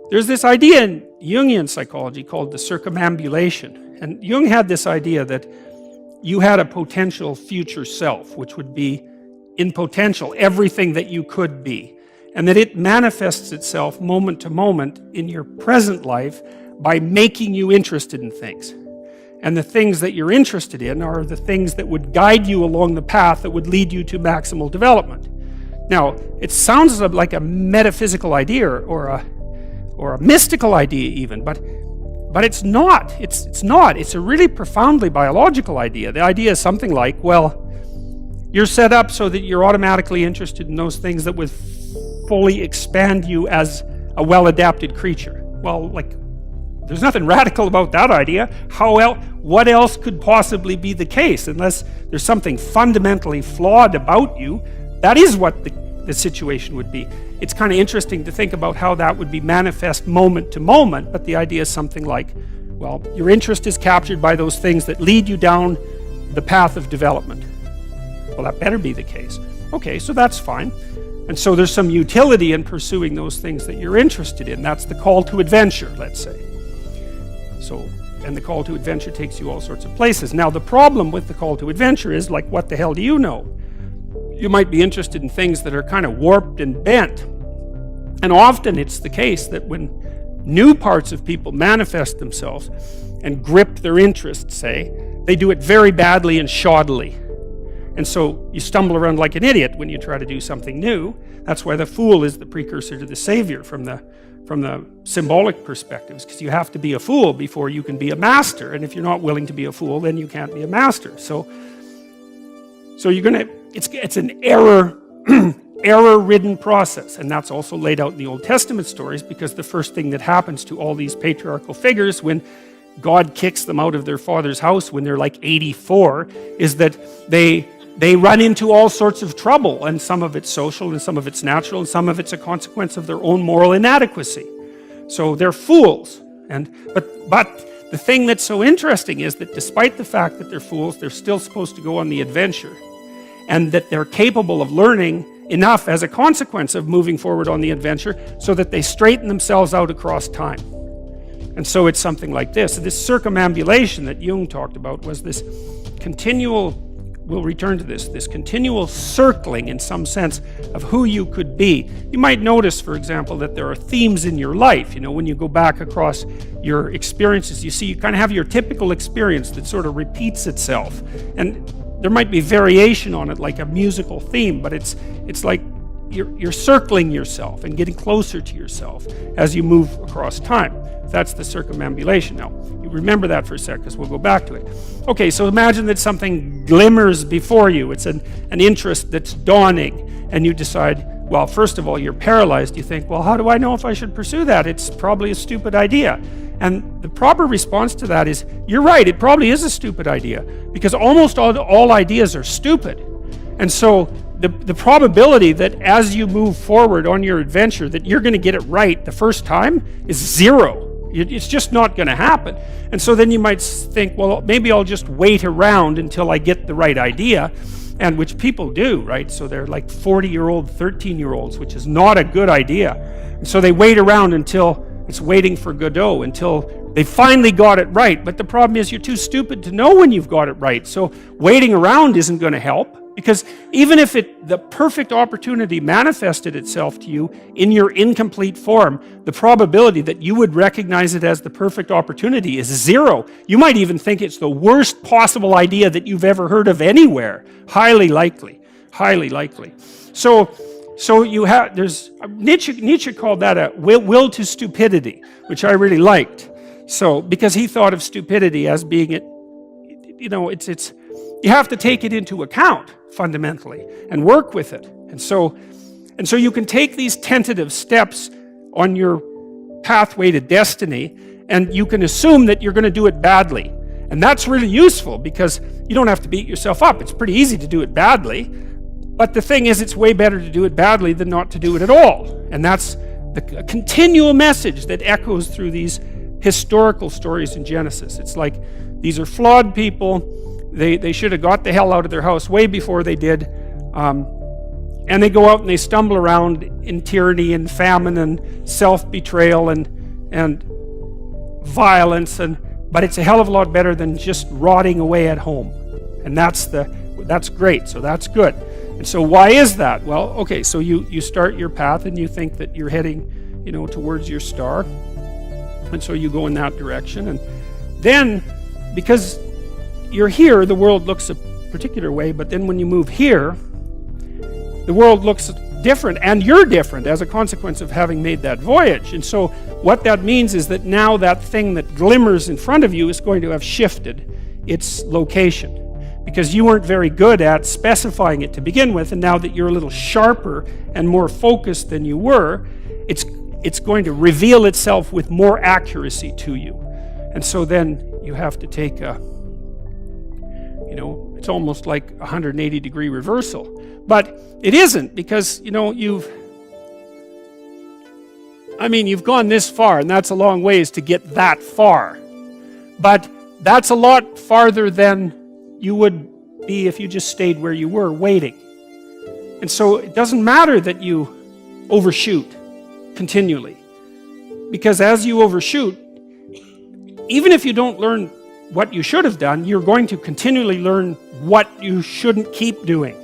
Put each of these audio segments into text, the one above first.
there's this idea in Jungian psychology called the circumambulation. And Jung had this idea that you had a potential future self, which would be in potential everything that you could be. And that it manifests itself moment to moment in your present life by making you interested in things. And the things that you're interested in are the things that would guide you along the path that would lead you to maximal development. Now, it sounds like a metaphysical idea or a mystical idea even, but it's not. It's not. It's a really profoundly biological idea. The idea is something like, well, you're set up so that you're automatically interested in those things that would fully expand you as a well-adapted creature. Well, like, there's nothing radical about that idea. What else could possibly be the case? Unless there's something fundamentally flawed about you, that is what the situation would be. It's kind of interesting to think about how that would be manifest moment to moment, but the idea is something like, well, your interest is captured by those things that lead you down the path of development. Well, that better be the case. Okay, so that's fine. And so there's some utility in pursuing those things that you're interested in. That's the call to adventure, let's say. And the call to adventure takes you all sorts of places. Now, the problem with the call to adventure is, like, what the hell do you know? You might be interested in things that are kind of warped and bent. And often it's the case that when new parts of people manifest themselves and grip their interests, say, they do it very badly and shoddily. And so you stumble around like an idiot when you try to do something new. That's why the fool is the precursor to the savior from the symbolic perspectives, because you have to be a fool before you can be a master. And if you're not willing to be a fool, then you can't be a master. So you're gonna, it's an error-ridden process. And that's also laid out in the Old Testament stories, because the first thing that happens to all these patriarchal figures when God kicks them out of their father's house when they're like 84 is that they run into all sorts of trouble, and some of it's social and some of it's natural and some of it's a consequence of their own moral inadequacy. So they're fools. But the thing that's so interesting is that despite the fact that they're fools, they're still supposed to go on the adventure, and that they're capable of learning enough as a consequence of moving forward on the adventure so that they straighten themselves out across time. And so it's something like this. This circumambulation that Jung talked about was this continual, we'll return to this continual circling in some sense of who you could be. You might notice, for example, that there are themes in your life. You know, when you go back across your experiences, you see you kind of have your typical experience that sort of repeats itself. And there might be variation on it, like a musical theme, but it's like you're circling yourself and getting closer to yourself as you move across time. That's the circumambulation. Now, you remember that for a sec, because we'll go back to it. Okay, so imagine that something glimmers before you. It's an interest that's dawning, and you decide, well, first of all, you're paralyzed. You think, well, how do I know if I should pursue that? It's probably a stupid idea. And the proper response to that is, you're right, it probably is a stupid idea, because almost all ideas are stupid. And so the probability that as you move forward on your adventure that you're going to get it right the first time is zero. It's just not going to happen. And so then you might think, well, maybe I'll just wait around until I get the right idea, and which people do, right? So they're like 40-year-old, 13-year-olds, which is not a good idea. And so they wait around until it's waiting for Godot, until they finally got it right. But the problem is you're too stupid to know when you've got it right. So waiting around isn't going to help. Because even if the perfect opportunity manifested itself to you in your incomplete form, the probability that you would recognize it as the perfect opportunity is zero. You might even think it's the worst possible idea that you've ever heard of anywhere. Highly likely. Highly likely. So you have, there's, Nietzsche called that a will to stupidity, which I really liked. So, because he thought of stupidity as being it's you have to take it into account fundamentally and work with it. And so you can take these tentative steps on your pathway to destiny, and you can assume that you're going to do it badly. And that's really useful, because you don't have to beat yourself up. It's pretty easy to do it badly. But the thing is, it's way better to do it badly than not to do it at all. And that's the continual message that echoes through these historical stories in Genesis. It's like, these are flawed people. They should have got the hell out of their house way before they did. And they go out and they stumble around in tyranny and famine and self-betrayal, and and violence, but it's a hell of a lot better than just rotting away at home. And that's great, so that's good. And so why is that? Well, okay, so you start your path and you think that you're heading, towards your star. And so you go in that direction. And then, because you're here, the world looks a particular way, but then when you move here, the world looks different, and you're different as a consequence of having made that voyage. And so what that means is that now that thing that glimmers in front of you is going to have shifted its location, because you weren't very good at specifying it to begin with, and now that you're a little sharper and more focused than you were, it's going to reveal itself with more accuracy to you. And so then you have to take it's almost like a 180-degree reversal. But it isn't, because, you've gone this far, and that's a long ways to get that far. But that's a lot farther than you would be if you just stayed where you were, waiting. And so it doesn't matter that you overshoot continually. Because as you overshoot, even if you don't learn what you should have done, you're going to continually learn what you shouldn't keep doing.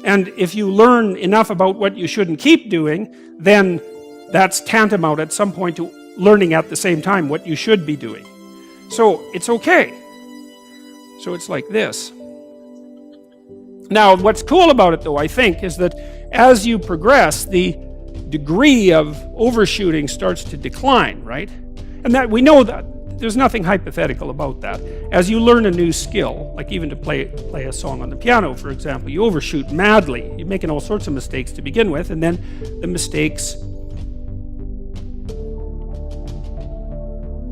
And if you learn enough about what you shouldn't keep doing, then that's tantamount at some point to learning at the same time what you should be doing. So it's okay. So it's like this. Now, what's cool about it, though, I think, is that as you progress, the degree of overshooting starts to decline, right? And that we know that. There's nothing hypothetical about that. As you learn a new skill, like even to play a song on the piano, for example, you overshoot madly. You're making all sorts of mistakes to begin with, and then the mistakes,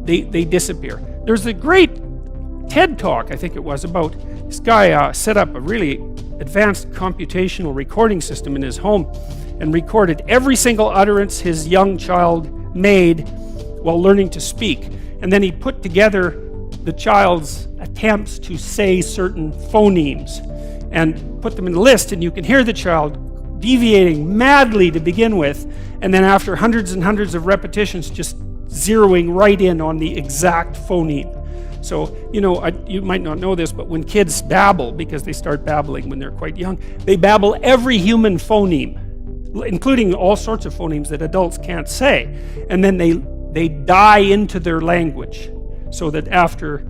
they disappear. There's a great TED Talk, I think it was, about this guy set up a really advanced computational recording system in his home and recorded every single utterance his young child made while learning to speak. And then he put together the child's attempts to say certain phonemes and put them in a list, and you can hear the child deviating madly to begin with, and then after hundreds and hundreds of repetitions just zeroing right in on the exact phoneme. So, you might not know this, but when kids babble, because they start babbling when they're quite young, they babble every human phoneme, including all sorts of phonemes that adults can't say. And then they die into their language, so that after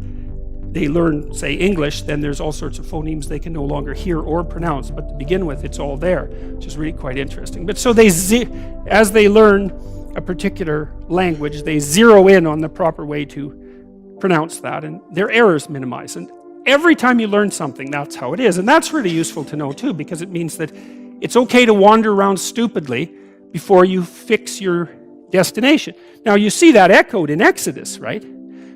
they learn, say, English, then there's all sorts of phonemes they can no longer hear or pronounce. But to begin with, it's all there, which is really quite interesting. But so as they learn a particular language, they zero in on the proper way to pronounce that, and their errors minimize. And every time you learn something, that's how it is. And that's really useful to know, too, because it means that it's okay to wander around stupidly before you fix your destination. Now, you see that echoed in Exodus, right?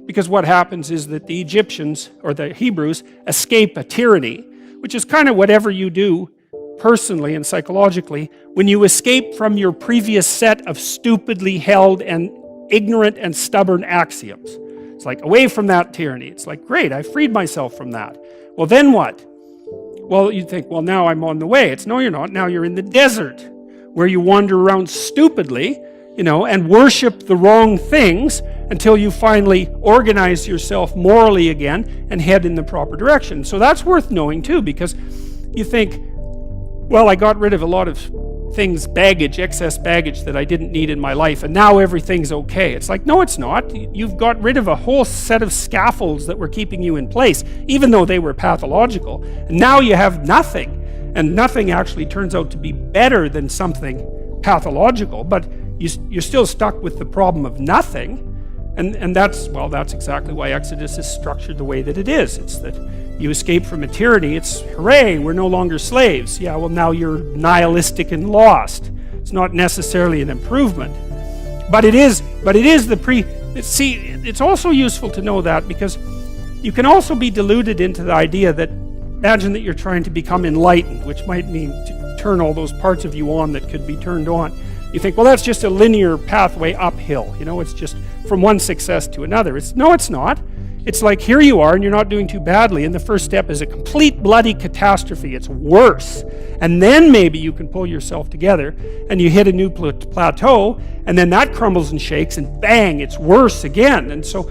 Because what happens is that the Egyptians, or the Hebrews, escape a tyranny, which is kind of whatever you do personally and psychologically when you escape from your previous set of stupidly held and ignorant and stubborn axioms. It's like, away from that tyranny. It's like, great, I freed myself from that. Well, then what? Well, you'd think, well, now I'm on the way. It's, no, you're not. Now you're in the desert, where you wander around stupidly, and worship the wrong things until you finally organize yourself morally again and head in the proper direction. So that's worth knowing, too, because you think, well, I got rid of a lot of things, excess baggage that I didn't need in my life, and now everything's okay. It's like, no, it's not. You've got rid of a whole set of scaffolds that were keeping you in place, even though they were pathological. And now you have nothing, and nothing actually turns out to be better than something pathological, but you're still stuck with the problem of nothing. And that's exactly why Exodus is structured the way that it is. It's that you escape from a tyranny. It's, hooray, we're no longer slaves. Yeah, well, now you're nihilistic and lost. It's not necessarily an improvement. But it is it's also useful to know that, because you can also be deluded into the idea that, imagine that you're trying to become enlightened, which might mean to turn all those parts of you on that could be turned on. You think, well, that's just a linear pathway uphill. It's just from one success to another. No, it's not. it's like here you are and you're not doing too badly, and the first step is a complete bloody catastrophe. It's worse. And then maybe you can pull yourself together and you hit a new plateau, and then that crumbles and shakes, and bang, it's worse again. And so,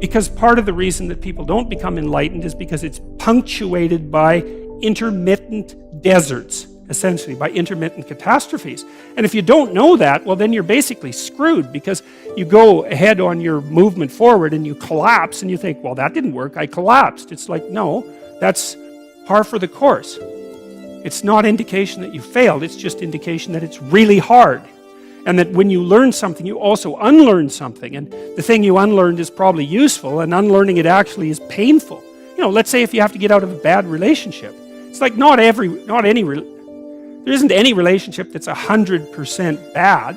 because part of the reason that people don't become enlightened is because it's punctuated by intermittent deserts, essentially, by intermittent catastrophes. And if you don't know that, well, then you're basically screwed, because you go ahead on your movement forward and you collapse and you think, well, that didn't work, I collapsed. It's like, no, that's par for the course. It's not indication that you failed, it's just indication that it's really hard. And that when you learn something, you also unlearn something. And the thing you unlearned is probably useful, and unlearning it actually is painful. You know, let's say if you have to get out of a bad relationship. It's like there isn't any relationship that's 100% bad.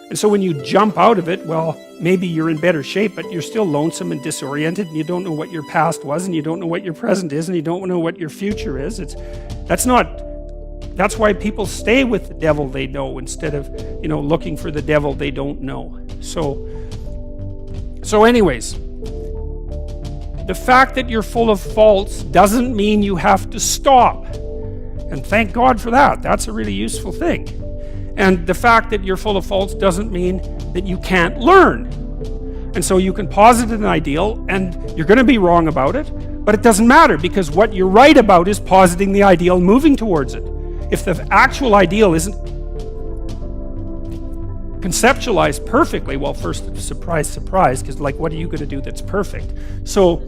And so when you jump out of it, well, maybe you're in better shape, but you're still lonesome and disoriented, and you don't know what your past was, and you don't know what your present is, and you don't know what your future is. That's why people stay with the devil they know instead of, looking for the devil they don't know. So anyways, the fact that you're full of faults doesn't mean you have to stop. And thank God for that. That's a really useful thing. And the fact that you're full of faults doesn't mean that you can't learn. And so you can posit an ideal, and you're going to be wrong about it, but it doesn't matter, because what you're right about is positing the ideal and moving towards it. If the actual ideal isn't conceptualized perfectly, well, first, surprise, surprise, because what are you going to do that's perfect? So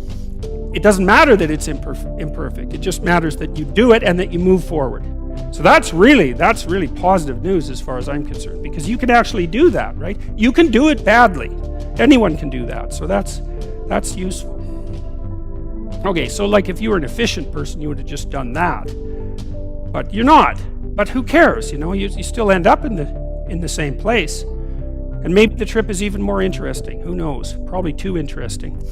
it doesn't matter that it's imperfect. It just matters that you do it and that you move forward. So that's really positive news as far as I'm concerned, because you can actually do that, right? You can do it badly. Anyone can do that. So that's useful. Okay, so if you were an efficient person, you would have just done that. But you're not. But who cares? You still end up in the same place. And maybe the trip is even more interesting. Who knows? Probably too interesting.